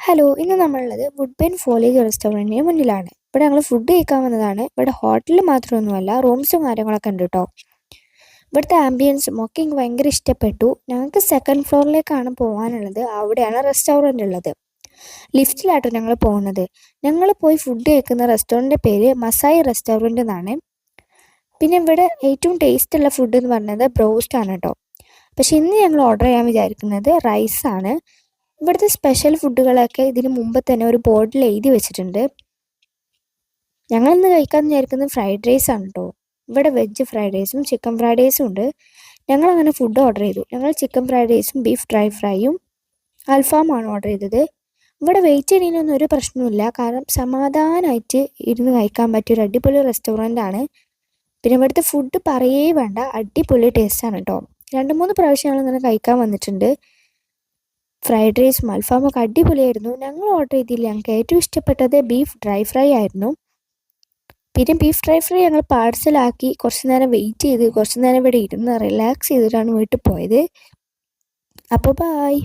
Hello, ഇന്ന് നമ്മളുള്ളത് വുഡ്ബെൻ foliage റെസ്റ്റോറൻറ്റിന് മുന്നിലാണ്. ഇവിടെ ഞങ്ങൾ ഫുഡ് കഴിക്കാൻ വന്നതാണ്. ഇവിടെ ഹോട്ടലിൽ മാത്രമൊന്നുമല്ല, റൂംസും കാര്യങ്ങളൊക്കെ ഉണ്ട് കേട്ടോ. ഇവിടുത്തെ ആംബിയൻസും ഒക്കെ എനിക്ക് ഭയങ്കര ഇഷ്ടപ്പെട്ടു. ഞങ്ങൾക്ക് സെക്കൻഡ് ഫ്ലോറിലേക്കാണ് പോകാനുള്ളത്. അവിടെയാണ് റെസ്റ്റോറൻറ്റ് ഉള്ളത്. ലിഫ്റ്റിലാട്ടോ ഞങ്ങൾ പോകുന്നത്. ഞങ്ങൾ പോയി ഫുഡ് കഴിക്കുന്ന റെസ്റ്റോറൻറ്റിൻ്റെ പേര് മസായി റെസ്റ്റോറൻറ്റ് എന്നാണ്. പിന്നെ ഇവിടെ ഏറ്റവും ടേസ്റ്റുള്ള ഫുഡ് എന്ന് പറഞ്ഞത് ബ്രോസ്റ്റ് ആണ് കേട്ടോ. പക്ഷെ ഇന്ന് ഞങ്ങൾ ഓർഡർ ചെയ്യാൻ വിചാരിക്കുന്നത് റൈസാണ്. ഇവിടുത്തെ സ്പെഷ്യൽ ഫുഡുകളൊക്കെ ഇതിന് മുമ്പ് തന്നെ ഒരു ബോർഡിൽ എഴുതി വെച്ചിട്ടുണ്ട്. ഞങ്ങളിന്ന് കഴിക്കാൻ വിചാരിക്കുന്നത് ഫ്രൈഡ് റൈസ് ആണ് കേട്ടോ. ഇവിടെ വെജ് ഫ്രൈഡ് റൈസും ചിക്കൻ ഫ്രൈഡ് റൈസും ഉണ്ട്. ഞങ്ങൾ അങ്ങനെ ഫുഡ് ഓർഡർ ചെയ്തു. ഞങ്ങൾ ചിക്കൻ ഫ്രൈഡ് റൈസും ബീഫ് ഡ്രൈ ഫ്രൈയും അൽഫാമാണ് ഓർഡർ ചെയ്തത്. ഇവിടെ വെയിറ്റ് ചെയ്യുന്നതിനൊന്നും ഒരു പ്രശ്നമില്ല, കാരണം സമാധാനമായിട്ട് ഇരുന്ന് കഴിക്കാൻ പറ്റിയൊരു അടിപൊളി റെസ്റ്റോറൻ്റ് ആണ്. പിന്നെ ഇവിടുത്തെ ഫുഡ് പറയേ വേണ്ട, അടിപൊളി ടേസ്റ്റാണ് കേട്ടോ. 2-3 പ്രാവശ്യം ഞങ്ങളിങ്ങനെ കഴിക്കാൻ വന്നിട്ടുണ്ട്. ഫ്രൈഡ് റൈസും അൽഫാമൊക്കെ അടിപൊളിയായിരുന്നു. ഞങ്ങൾ ഓർഡർ ചെയ്തില്ല, ഞങ്ങൾക്ക് ഏറ്റവും ഇഷ്ടപ്പെട്ടത് ബീഫ് ഡ്രൈ ഫ്രൈ ആയിരുന്നു. പിന്നെ ബീഫ് ഡ്രൈ ഫ്രൈ ഞങ്ങൾ പാഴ്സലാക്കി കുറച്ച് നേരം വെയിറ്റ് ചെയ്ത് കുറച്ച് നേരം ഇവിടെ ഇരുന്ന് റിലാക്സ് ചെയ്തിട്ടാണ് വീട്ടിൽ പോയത്. അപ്പോൾ ബായ്.